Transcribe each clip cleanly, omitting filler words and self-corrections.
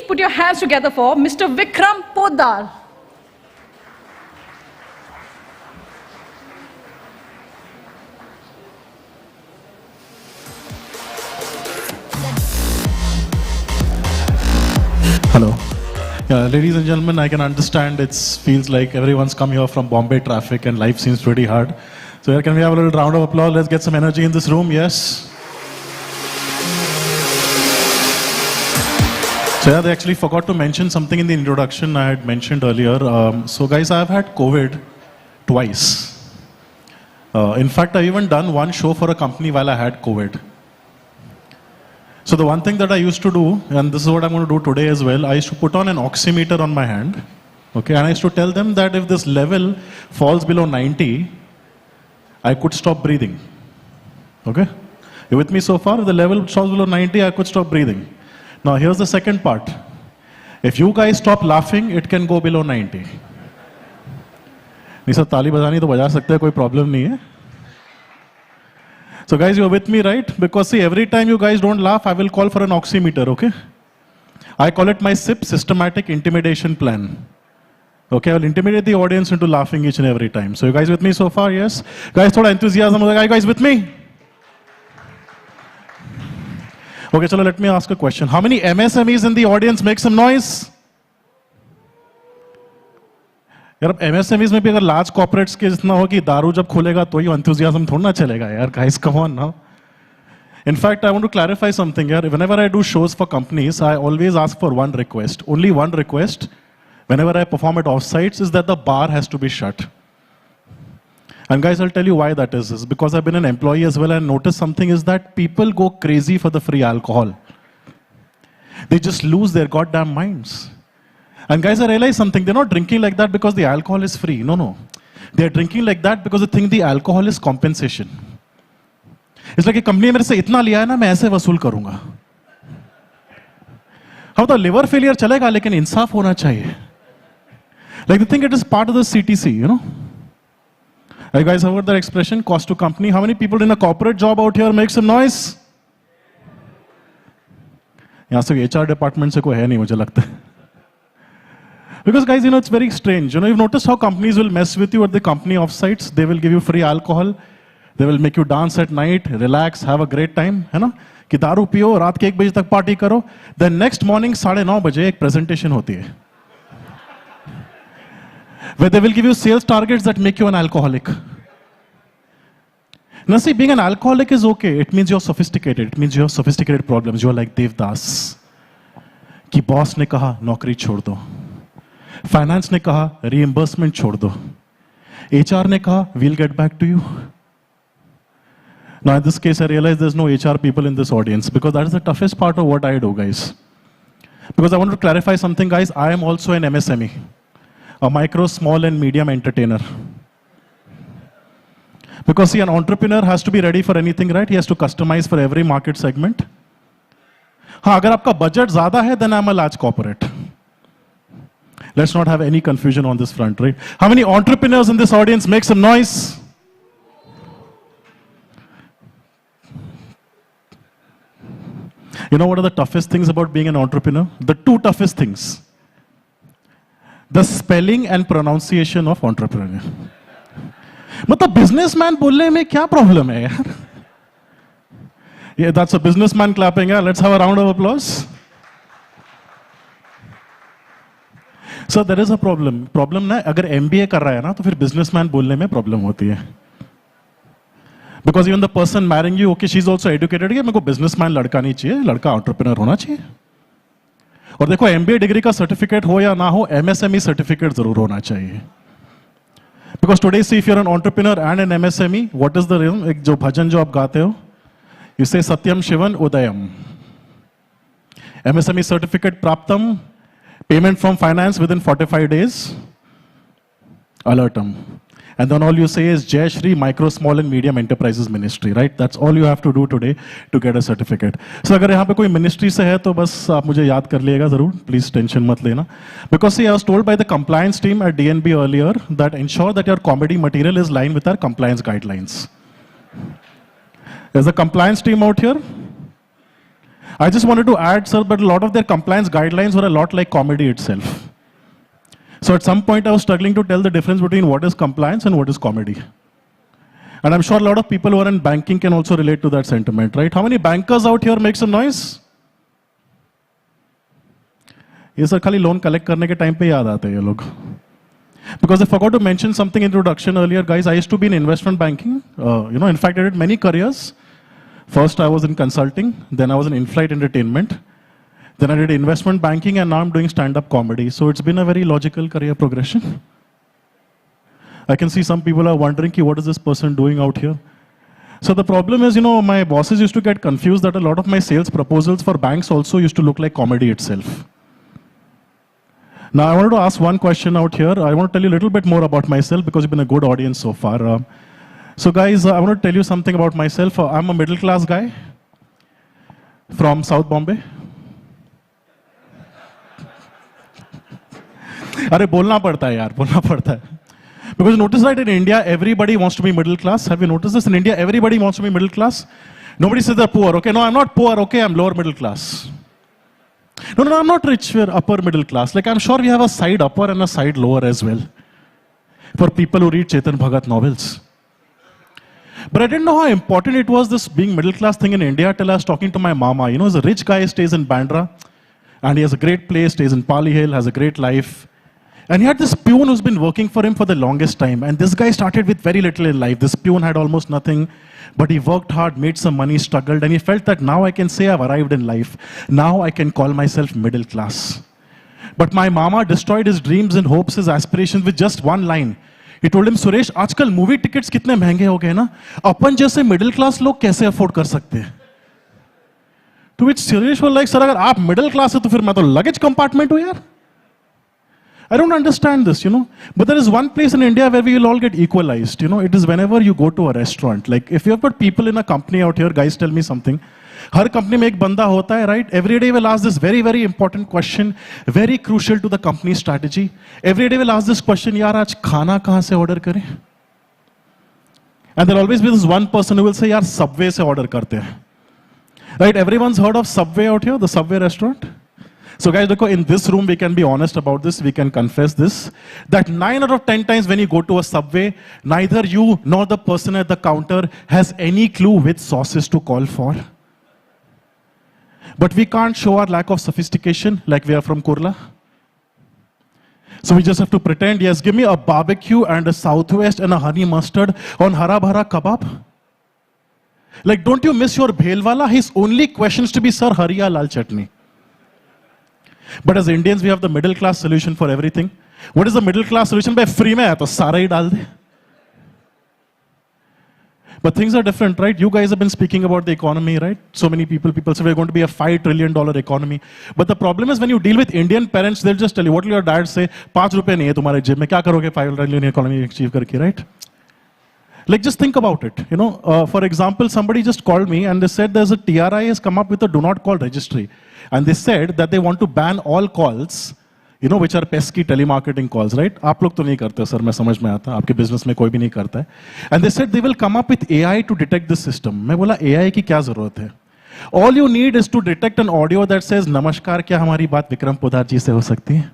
put your hands together for Mr. Vikram Poddar. Hello. Yeah, ladies and gentlemen, I can understand it feels like everyone's come here from Bombay traffic and life seems pretty hard. So here, can we have a little round of applause? Let's get some energy in this room, yes? So yeah, they actually forgot to mention something in the introduction I had mentioned earlier. So guys, I've had COVID twice. In fact, I've even done one show for a company while I had COVID. So the one thing that I used to do, and this is what I'm going to do today as well, I used to put on an oximeter on my hand, okay, and I used to tell them that if this level falls below 90, I could stop breathing, okay? You with me so far? If the level falls below 90, I could stop breathing. Now here's the second part. If you guys stop laughing, it can go below 90. नहीं sir ताली बजानी तो बजा सकते हैं, कोई problem नहीं है. So guys, you're with me, right? Because see, every time you guys don't laugh, I will call for an oximeter, okay? I call it my SIP, systematic intimidation plan. Okay, I will intimidate the audience into laughing each and every time. So you guys with me so far, yes? Guys, thoda enthusiasm. Are you guys with me? Okay, so let me ask a question. How many MSMEs in the audience? Make some noise. यार MSMEs में भी अगर large corporates के जितना हो कि दारू जब खुलेगा तो ही enthusiasm थोड़ा ना चलेगा यार. Guys, come on now. In fact, I want to clarify something here. Whenever I do shows for companies, I always ask for one request. Only one request. Whenever I perform at offsites, is that the bar has to be shut. And guys, I'll tell you why that is. It's because I've been an employee as well and noticed something is that people go crazy for the free alcohol. They just lose their goddamn minds. And guys, I realize something. They're not drinking like that because the alcohol is free. No, no. They're drinking like that because they think the alcohol is compensation. It's like a company मेरे से इतना लिया है ना मैं ऐसे वसूल करूँगा. हाँ तो liver failure चलेगा लेकिन इंसाफ होना चाहिए. Like they think it is part of the CTC, you know. You guys have heard that expression, cost to company. How many people in a corporate job out here make some noise? यहाँ से HR department से कोई है नहीं मुझे लगता है. Because guys, you know, it's very strange. You know, you've noticed how companies will mess with you at the company offsites. They will give you free alcohol. They will make you dance at night, relax, have a great time. है ना? कि दारू पियो, रात के 1 बजे तक party करो. Then next morning 9:30 बजे एक presentation होती है. Where they will give you sales targets that make you an alcoholic. Now see, being an alcoholic is okay. It means you're sophisticated. It means you have sophisticated problems. You're like Devdas. कि boss ने कहा नौकरी छोड़ दो. Finance ने कहा reimbursement छोड़ दो. HR ने कहा we'll get back to you. Now in this case I realize there's no HR people in this audience because that is the toughest part of what I do, guys. Because I want to clarify something, guys. I am also an MSME, a micro, small and medium entertainer. Because see, an entrepreneur has to be ready for anything, right? He has to customize for every market segment. हाँ, अगर आपका budget ज़्यादा है, then I'm a large corporate. Let's not have any confusion on this front, right? How many entrepreneurs in this audience? Make some noise. You know what are the toughest things about being an entrepreneur? The two toughest things. The spelling and pronunciation of entrepreneur. मतलब businessman बोलने में क्या problem है यार? Yeah, that's a businessman clapping. Yeah, let's have a round of applause. So there is a problem. Problem ना अगर MBA कर रहा है ना तो फिर businessman बोलने में problem होती है. Because even the person marrying you, okay, she's also educated. कि मेरे को businessman लड़का नहीं चाहिए, लड़का entrepreneur होना चाहिए. और देखो MBA डिग्री का सर्टिफिकेट हो या ना हो, MSME सर्टिफिकेट जरूर होना चाहिए. Because today, see, if you're an entrepreneur and an MSME, what is the reason? एक जो भजन जो आप गाते हो, you say Satyam Shivan Udayam. MSME certificate praptam. Payment from finance within 45 days, alertum. And then all you say is Jai Shri Micro, Small and Medium Enterprises Ministry, right? That's all you have to do today to get a certificate. So अगर यहाँ पे कोई ministry से है तो बस आप मुझे याद कर लिएगा ज़रूर. Please tension मत लेना. Because see, I was told by the compliance team at DNB earlier that ensure that your comedy material is lined with our compliance guidelines. There's a compliance team out here. I just wanted to add, sir, but a lot of their compliance guidelines were a lot like comedy itself. So at some point, I was struggling to tell the difference between what is compliance and what is comedy. And I'm sure a lot of people who are in banking can also relate to that sentiment, right? How many bankers out here make some noise? ये sir खाली loan collect करने के time पे याद आते हैं ये लोग. Because I forgot to mention something in introduction earlier, guys. I used to be in investment banking. In fact, I did many careers. First, I was in consulting. Then I was in in-flight entertainment. Then I did investment banking, and now I'm doing stand-up comedy. So it's been a very logical career progression. I can see some people are wondering, what is this person doing out here? So the problem is, my bosses used to get confused that a lot of my sales proposals for banks also used to look like comedy itself. Now, I wanted to ask one question out here. I want to tell you a little bit more about myself because you've been a good audience so far. So guys, I want to tell you something about myself. I'm a middle-class guy from South Bombay. अरे बोलना पड़ता है यार, बोलना पड़ता है. Because you notice that in India, everybody wants to be middle class. Have you noticed this? In India, everybody wants to be middle class. Nobody says they're poor. Okay, no, I'm not poor. Okay, I'm lower middle class. No, I'm not rich. We're upper middle class. Like, I'm sure we have a side upper and a side lower as well. For people who read Chetan Bhagat novels. But I didn't know how important it was, this being middle class thing in India, till I was talking to my mama. He's a rich guy, stays in Bandra. And he has a great place, stays in Pali Hill, has a great life. And he had this peon who's been working for him for the longest time. And this guy started with very little in life. This peon had almost nothing. But he worked hard, made some money, struggled. And he felt that now I can say I've arrived in life. Now I can call myself middle class. But my mama destroyed his dreams and hopes, his aspirations with just one line. He told him, Suresh, आजकल movie tickets कितने महंगे हो गए ना? अपन जैसे middle class लोग कैसे afford कर सकते हैं? To which Suresh was like, sir, अगर आप middle class है तो फिर मैं तो luggage compartment हूँ यार. I don't understand this, But there is one place in India where we will all get equalized, It is whenever you go to a restaurant. Like, if you have got people in a company out here, guys, tell me something. Her company में एक बंदा होता है, right? Every day we'll ask this very, very important question, very crucial to the company strategy. Every day we'll ask this question, यार आज खाना कहाँ से order करें? And there'll always be this one person who will say, यार Subway से order करते हैं. Right? Everyone's heard of Subway out here, the Subway restaurant? So guys, look, in this room, we can be honest about this. We can confess this. That 9 out of 10 times when you go to a Subway, neither you nor the person at the counter has any clue which sauces to call for. But we can't show our lack of sophistication like we are from Kurla. So we just have to pretend, yes, give me a barbecue and a Southwest and a honey mustard on hara bhara kebab. Like, don't you miss your bhelwala? His only questions to be, sir, hariya lal chutney. But as Indians, we have the middle class solution for everything. What is the middle class solution? By free mein hai to sara hi dal de. But things are different, right? You guys have been speaking about the economy, right? So many people say we're going to be a $5 trillion economy. But the problem is when you deal with Indian parents, they'll just tell you, what will your dad say? 5 rupees nahi hai tumhare jeb mein, kya karoge 5 trillion economy achieve karke, right? Like, just think about it. For example, somebody just called me and they said there's a TRI has come up with a do not call registry. And they said that they want to ban all calls, which are pesky telemarketing calls, right? आप लोग तो नहीं करते हो, sir, मैं समझ में आता, आपके business में कोई भी नहीं करता है. And they said they will come up with AI to detect this system. मैं बोला AI की क्या जरूरत है? All you need is to detect an audio that says, नमस्कार, क्या हमारी बात विक्रम पोद्दार जी से हो सकती है?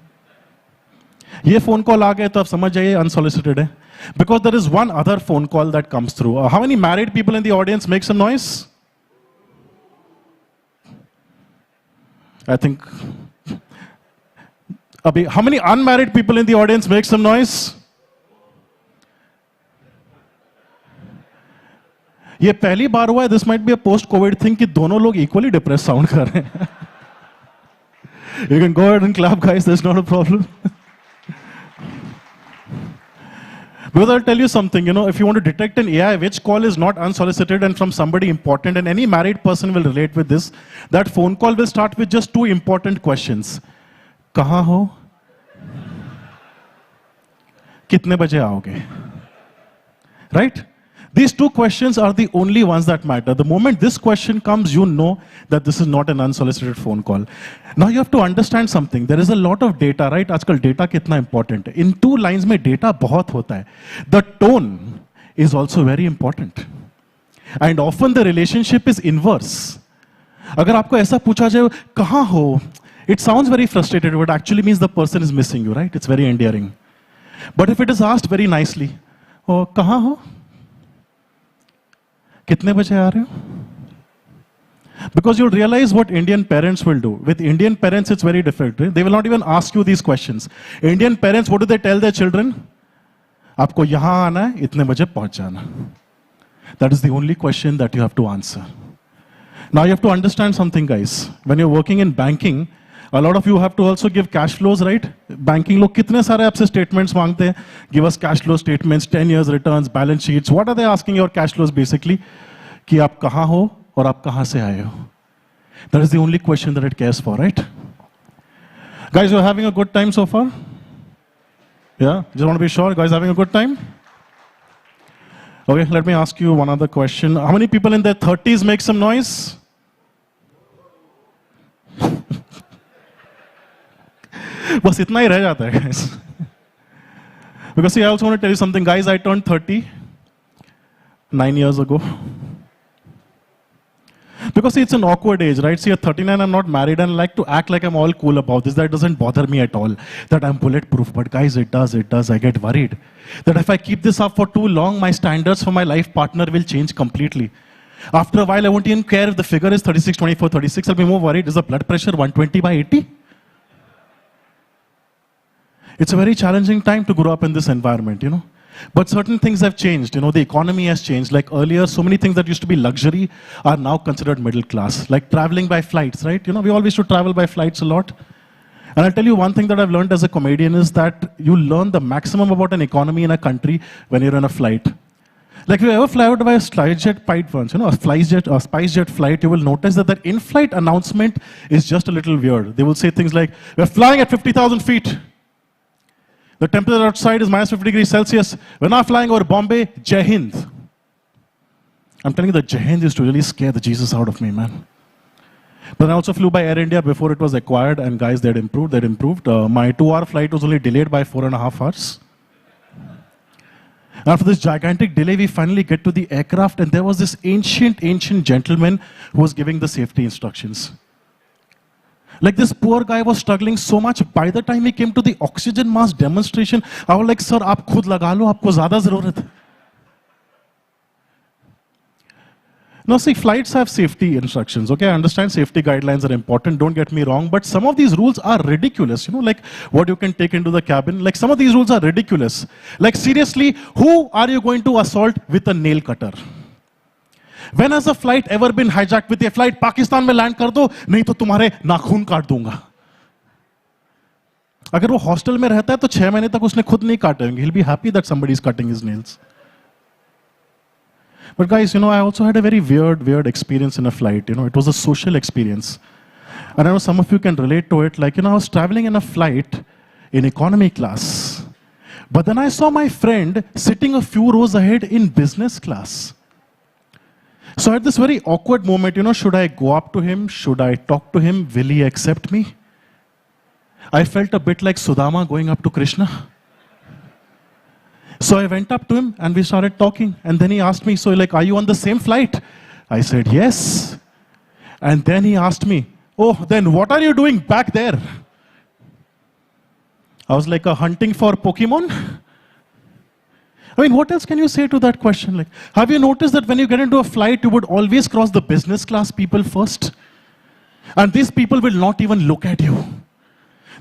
ये phone call आ गए तो आप समझ जाइए unsolicited है. Because there is one other phone call that comes through. How many married people in the audience make some noise? I think. Abhi, how many unmarried people in the audience make some noise? ये पहली बार हुआ है. This might be a post-COVID thing कि दोनों लोग equally depressed sound कर रहे हैं. You can go ahead and clap, guys. There's not a problem. Because I'll tell you something, if you want to detect an AI which call is not unsolicited and from somebody important, and any married person will relate with this, that phone call will start with just 2 important questions. कहाँ हो? कितने बजे आओगे? Right? These 2 questions are the only ones that matter. The moment this question comes, you know that this is not an unsolicited phone call. Now you have to understand something. There is a lot of data, right? आजकल data कितना important है. In 2 lines में data बहुत होता है. The tone is also very important. And often the relationship is inverse. अगर आपको ऐसा पूछा जाए कहाँ हो, it sounds very frustrated, but actually means the person is missing you, right? It's very endearing. But if it is asked very nicely, oh, कहाँ हो? कितने बजे आ रहे हो? Because you'll realize what Indian parents will do. With Indian parents, it's very different. Right? They will not even ask you these questions. Indian parents, what do they tell their children? आपको यहाँ आना है, इतने बजे पहुँच जाना. That is the only question that you have to answer. Now you have to understand something, guys. When you're working in banking, a lot of you have to also give cash flows, right? Banking लोग कितने सारे आपसे statements मांगते हैं. Give us cash flow statements, 10 years returns, balance sheets. What are they asking your cash flows basically? कि आप कहाँ हो और आप कहाँ से आए हो. That is the only question that it cares for, right? Guys, you're having a good time so far? Yeah? Just want to be sure. Guys, having a good time? Okay, let me ask you one other question. How many people in their 30s make some noise? बस इतना ही रह जाता है, guys. Because see, I also want to tell you something, guys. I turned 30 9 years ago. Because see, it's an awkward age, right? See, at 39, I'm not married and I like to act like I'm all cool about this. That doesn't bother me at all, that I'm bulletproof. But guys, it does. I get worried that if I keep this up for too long, my standards for my life partner will change completely. After a while, I won't even care if the figure is 36, 24, 36. I'll be more worried. Is the blood pressure 120/80? It's a very challenging time to grow up in this environment, you know. But certain things have changed, you know, the economy has changed. Like earlier, so many things that used to be luxury are now considered middle class. Like traveling by flights, right? You know, we always used to travel by flights a lot. And I'll tell you one thing that I've learned as a comedian is that you learn the maximum about an economy in a country when you're in a flight. Like if you ever fly out by a SpiceJet flight once, you know, a SpiceJet flight, you will notice that the in-flight announcement is just a little weird. They will say things like, we're flying at 50,000 feet. The temperature outside is minus 50 degrees Celsius. We're now flying over Bombay, Jai Hind. I'm telling you, the Jai Hind used to really scare the Jesus out of me, man. But I also flew by Air India before it was acquired, and guys, they'd improved. My 2-hour flight was only delayed by 4.5 hours. After this gigantic delay, we finally get to the aircraft, and there was this ancient gentleman who was giving the safety instructions. Like this poor guy was struggling so much. By the time he came to the oxygen mask demonstration, I was like, sir, aap khud laga lo, aapko zyada zarurat hai. Now see, flights have safety instructions, okay? I understand safety guidelines are important, don't get me wrong, but some of these rules are ridiculous, you know, like what you can take into the cabin. Like some of these rules are ridiculous. Like seriously, who are you going to assault with a nail cutter? When has a flight ever been hijacked with a flight? Pakistan में land कर दो, नहीं तो तुम्हारे नाखून काट दूंगा. अगर वो हॉस्टल में रहता है तो 6 महीने तक उसने खुद नहीं काटे होंगे. He'll be happy that somebody is cutting his nails. But guys, you know, I also had a very weird experience in a flight. You know, it was a social experience. And I know some of you can relate to it. Like, you know, I was traveling in a flight in economy class. But then I saw my friend sitting a few rows ahead in business class. So at this very awkward moment, you know, should I go up to him? Should I talk to him? Will he accept me? I felt a bit like Sudama going up to Krishna. So I went up to him and we started talking. And then he asked me, so like, are you on the same flight? I said, yes. And then he asked me, oh, then what are you doing back there? I was like, hunting for Pokemon? I mean, what else can you say to that question? Like, have you noticed that when you get into a flight, you would always cross the business class people first? And these people will not even look at you.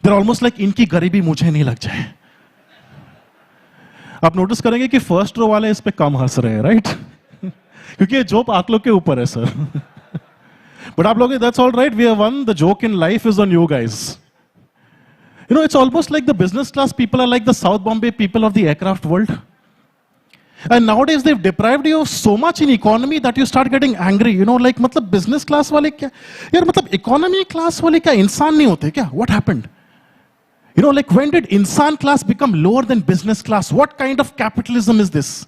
They're almost like, इनकी गरीबी मुझे नहीं लग जाए. आप notice करेंगे कि first row वाले इस पे कम हंस रहे हैं, राइट? क्योंकि ये जोक आप लोग के ऊपर है, सर. But आप लोग, that's all right. We have won. The joke in life is on you guys. You know, it's almost like the business class people are like the South Bombay people of the aircraft world. And nowadays they've deprived you of so much in economy that you start getting angry. You know, like, मतलब business class वाले क्या? यार मतलब economy class वाले क्या इंसान नहीं होते क्या? What happened? You know, like when did insan class become lower than business class? What kind of capitalism is this?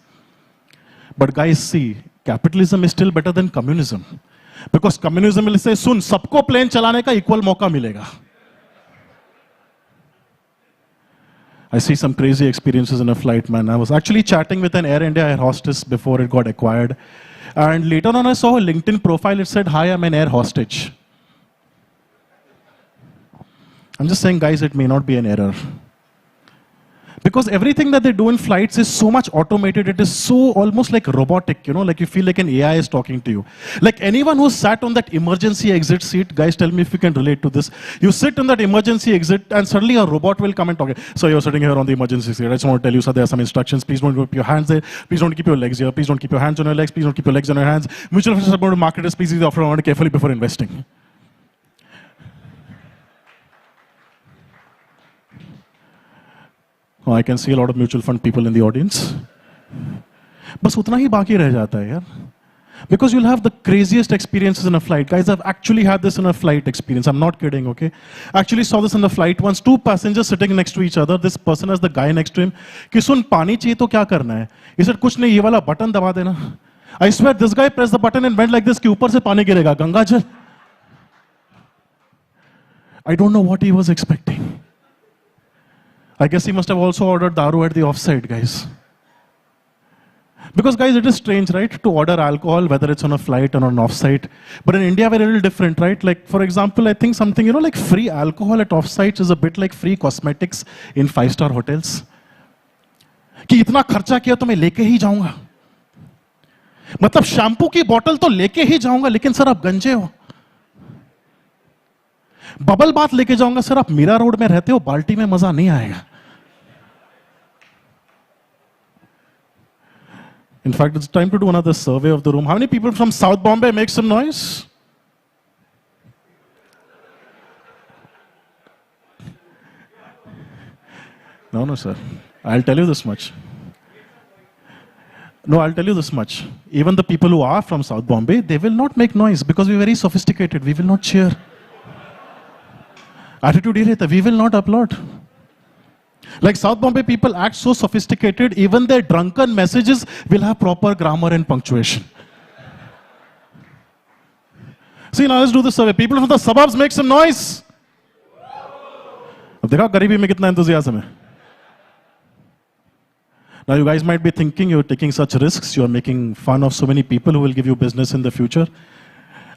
But guys, see, capitalism is still better than communism. Because communism will say, सुन, सबको plane चलाने का equal मौका मिलेगा. I see some crazy experiences in a flight, man. I was actually chatting with an Air India air hostess before it got acquired. And later on, I saw a LinkedIn profile. It said, "Hi, I'm an air hostage." I'm just saying, guys, it may not be an error. Because everything that they do in flights is so much automated, it is so almost like robotic, like you feel like an AI is talking to you. Like anyone who sat on that emergency exit seat, guys, tell me if you can relate to this. You sit on that emergency exit and suddenly a robot will come and talk. So you're sitting here on the emergency seat. I just want to tell you, sir, there are some instructions. Please don't keep your hands there. Please don't keep your legs here. Please don't keep your hands on your legs. Please don't keep your legs on your hands. Mutual funds are going to market risk. Please offer on carefully before investing. Oh, I can see a lot of mutual fund people in the audience. बस उतना ही बाकी रह जाता है यार. Because you'll have the craziest experiences in a flight. Guys, I've actually had this in a flight experience. I'm not kidding, okay? I actually saw this in the flight once. 2 passengers sitting next to each other. This person has the guy next to him. कि सुन पानी चाहिए तो क्या करना है? He said कुछ नहीं, ये वाला बटन दबा देना. I swear this guy pressed the button and went like this कि ऊपर से पानी गिरेगा. गंगा जल. I don't know what he was expecting. I guess he must have also ordered daru at the offside, guys. Because, guys, it is strange, right, to order alcohol, whether it's on a flight or on an offsite. But in India, we're a little different, right? Like, for example, I think something, like free alcohol at offsites is a bit like free cosmetics in 5-star hotels. कि इतना खर्चा किया तो मैं लेके ही जाऊंगा. मतलब shampoo की बोतल तो लेके ही जाऊंगा, लेकिन सर आप गंजे हो. बबल बात लेके जाऊंगा, सर आप मीरा रोड में रहते हो, बाल्टी में मजा नहीं आएगा. In fact, it's time to do another survey of the room. How many people from South Bombay make some noise? No, sir. I'll tell you this much. No, I'll tell you this much. Even the people who are from South Bombay, they will not make noise because we're very sophisticated. We will not cheer. Attitude hi rehta. We will not applaud. Like South Bombay people act so sophisticated, even their drunken messages will have proper grammar and punctuation. See, now let's do this survey. People from the suburbs make some noise. अब देखा गरीबी में कितना enthusiasm है. Now you guys might be thinking you're taking such risks, you're making fun of so many people who will give you business in the future.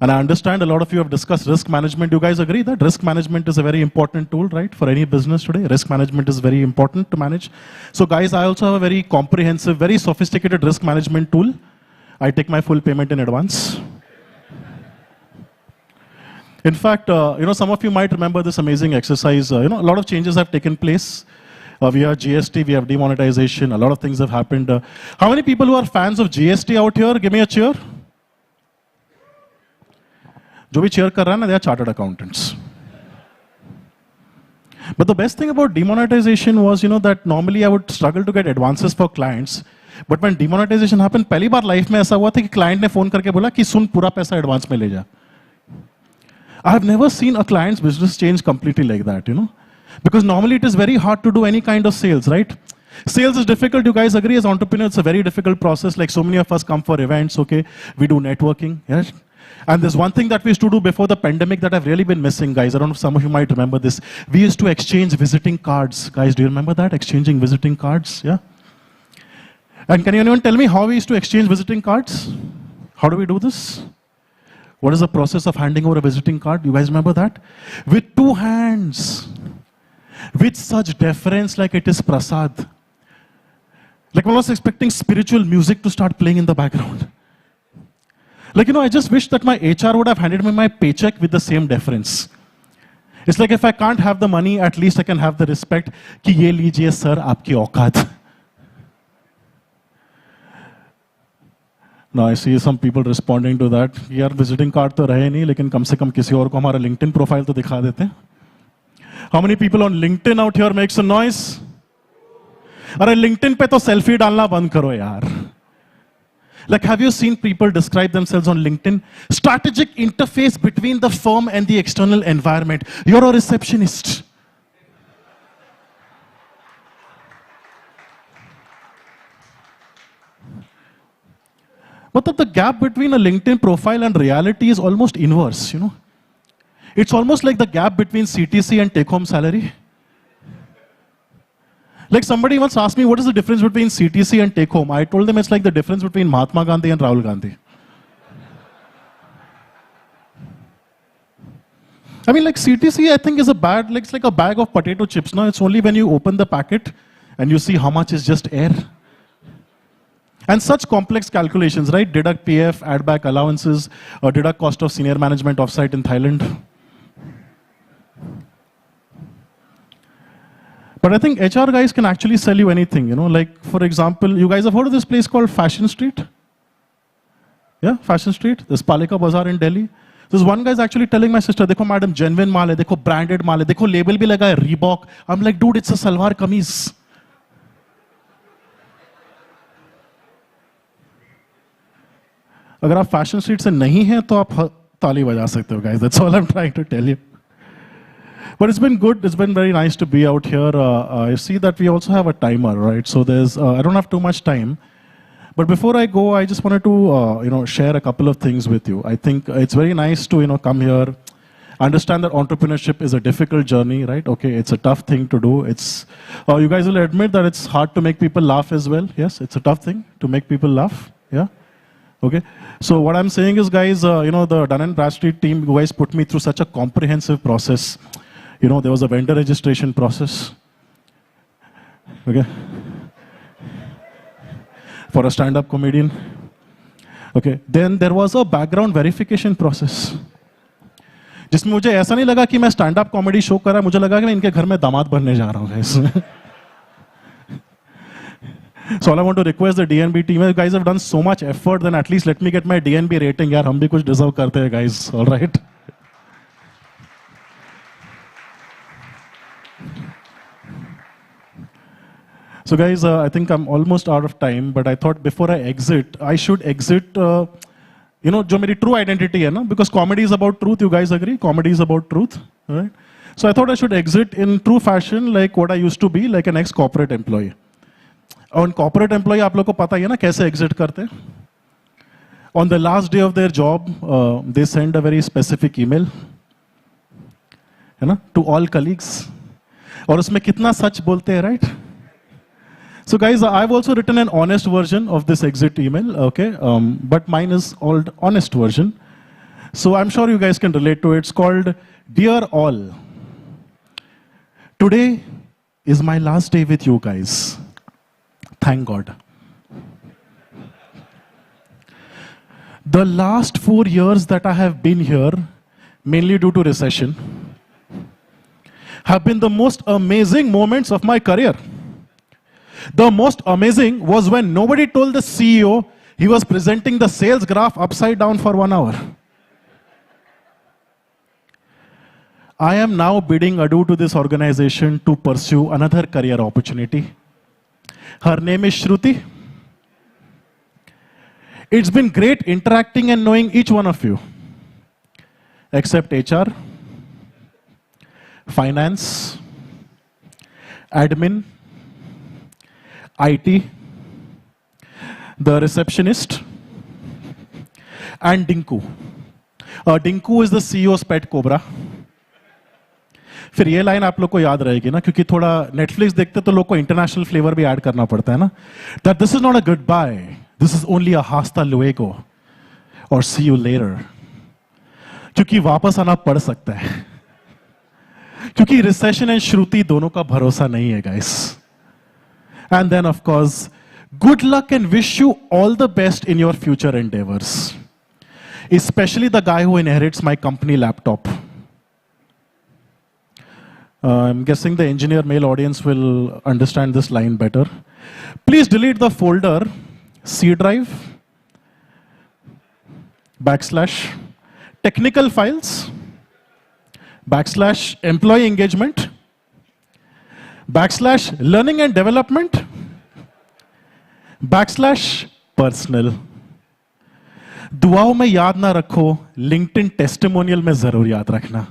And I understand a lot of you have discussed risk management. You guys agree that risk management is a very important tool, right? For any business today, risk management is very important to manage. So guys, I also have a very comprehensive, very sophisticated risk management tool. I take my full payment in advance. In fact, some of you might remember this amazing exercise. A lot of changes have taken place. We have GST, we have demonetization, a lot of things have happened. How many people who are fans of GST out here? Give me a cheer. जो भी cheer कर रहा है ना, they are chartered accountants. But the best thing about demonetization was, that normally I would struggle to get advances for clients. But when demonetization happened, पहली बार life में ऐसा हुआ था कि client ने phone करके बोला कि सुन पूरा पैसा advance में ले जा. I have never seen a client's business change completely like that, Because normally it is very hard to do any kind of sales, right? Sales is difficult, you guys agree, as entrepreneurs, it's a very difficult process. Like so many of us come for events, okay? We do networking, yes? And there's one thing that we used to do before the pandemic that I've really been missing, guys. I don't know if some of you might remember this. We used to exchange visiting cards. Guys, do you remember that? Exchanging visiting cards, yeah? And can anyone tell me how we used to exchange visiting cards? How do we do this? What is the process of handing over a visiting card? You guys remember that? With 2 hands. With such deference like it is prasad. Like I was expecting spiritual music to start playing in the background. Like, I just wish that my HR would have handed me my paycheck with the same deference. It's like if I can't have the money, at least I can have the respect. Ki ye lijiye sir, aapki auqat. Now I see some people responding to that. यार visiting card तो रहे नहीं, लेकिन कम से कम किसी और को हमारा LinkedIn profile तो दिखा देते हैं. How many people on LinkedIn out here make some noise? अरे LinkedIn पे तो selfie डालना बंद करो यार. Like, have you seen people describe themselves on LinkedIn? Strategic interface between the firm and the external environment. You're a receptionist. But the gap between a LinkedIn profile and reality is almost inverse, It's almost like the gap between CTC and take-home salary. Like somebody once asked me, what is the difference between CTC and take-home? I told them it's like the difference between Mahatma Gandhi and Rahul Gandhi. I mean, like CTC, I think is it's like a bag of potato chips. No, it's only when you open the packet and you see how much is just air. And such complex calculations, right? Deduct PF, add back allowances, or deduct cost of senior management offsite in Thailand. But I think HR guys can actually sell you anything, you know, like for example, you guys have heard of this place called Fashion Street? Yeah, Fashion Street, this Palika Bazaar in Delhi. This one guy is actually telling my sister, "Dekho madam, genuine maal hai, dekho branded maal hai, dekho label bhi laga hai, Reebok." I'm like, dude, it's a salwar kameez. अगर आप fashion street से नहीं हैं तो आप ताली बजा सकते हो guys. That's all I'm trying to tell you. But it's been good. It's been very nice to be out here. I see that we also have a timer, right? So there's, I don't have too much time. But before I go, I just wanted to, share a couple of things with you. I think it's very nice to, come here, understand that entrepreneurship is a difficult journey, right? Okay, it's a tough thing to do. It's, you guys will admit that it's hard to make people laugh as well. Yes, it's a tough thing to make people laugh. Yeah. Okay. So what I'm saying is, guys, the Dun & Bradstreet team, you guys put me through such a comprehensive process. There was a vendor registration process. Okay. For a stand-up comedian. Okay. Then there was a background verification process. जिसमें मुझे ऐसा नहीं लगा कि मैं stand-up comedy show कर रहा, मुझे लगा कि मैं इनके घर में दामाद बनने जा रहा हूँ guys. So all I want to request the DNB team, you guys have done so much effort, then at least let me get my DNB rating. यार हम भी कुछ deserve करते हैं guys. All right. So guys, I think I'm almost out of time, but I thought before I exit, I should exit, जो मेरी true identity है ना, because comedy is about truth, you guys agree? Comedy is about truth, right? So I thought I should exit in true fashion, like what I used to be, like an ex-corporate employee. On corporate employee, आप लोग को पता ही है ना कैसे exit करते हैं? On the last day of their job, they send a very specific email, है ना, to all colleagues. और उसमें कितना सच बोलते हैं, right? So guys, I've also written an honest version of this exit email, okay? But mine is all honest version. So I'm sure you guys can relate to it. It's called, "Dear all, today is my last day with you guys. Thank God. The last 4 years that I have been here, mainly due to recession, have been the most amazing moments of my career. The most amazing was when nobody told the CEO he was presenting the sales graph upside down for 1 hour. I am now bidding adieu to this organization to pursue another career opportunity. Her name is Shruti. It's been great interacting and knowing each one of you, except HR, finance, admin, IT, the receptionist, and Dinku. Dinku is the CEO's pet cobra. फिर ये line आप लोग को याद रहेगी ना, क्योंकि थोड़ा नेटफ्लिक्स देखते तो लोग को इंटरनेशनल फ्लेवर भी ऐड करना पड़ता है ना. That this is not a goodbye. This is only a hasta luego or see you later. क्योंकि वापस आना पड़ सकता है. क्योंकि रिसेशन एंड श्रुति दोनों का भरोसा नहीं है guys. And then of course, good luck and wish you all the best in your future endeavors. Especially the guy who inherits my company laptop. I'm guessing the engineer male audience will understand this line better. Please delete the folder C drive / technical files / employee engagement / learning and development / personal. दुआओं में याद ना रखो, LinkedIn testimonial में जरूर याद रखना.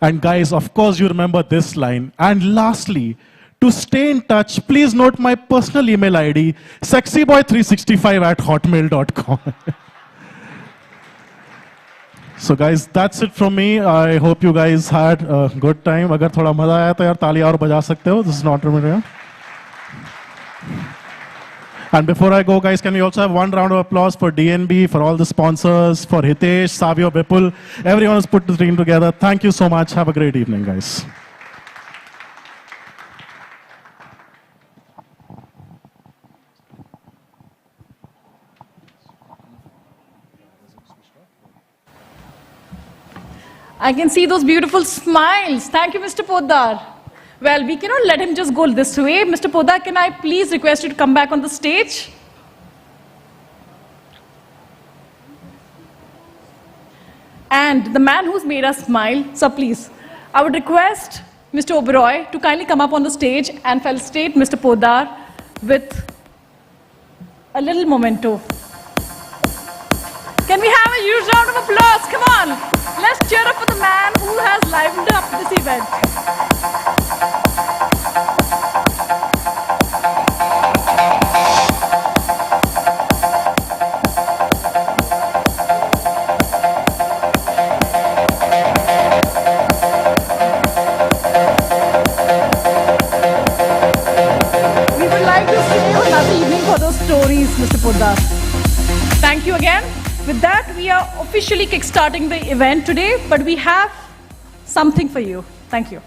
And guys, of course you remember this line. And lastly, to stay in touch, please note my personal email ID, sexyboy365@hotmail.com. So guys, that's it from me. I hope you guys had a good time. अगर थोड़ा मजा आया तो यार ताली और बजा सकते हो. This is not And before I go, guys, can we also have one round of applause for DNB, for all the sponsors, for Hitesh, Savio, Vipul. Everyone has put the team together. Thank you so much. Have a great evening, guys. I can see those beautiful smiles. Thank you, Mr. Poddar. Well, we cannot let him just go this way. Mr. Poddar, can I please request you to come back on the stage? And the man who's made us smile, so please, I would request Mr. Oberoi to kindly come up on the stage and felicitate Mr. Poddar with a little memento. Can we have a huge round of applause? Come on, let's cheer up for the man who has livened up this event. We would like to save another evening for those stories, Mr. Poddar. Thank you again. With that, we are officially kickstarting the event today, but we have something for you. Thank you.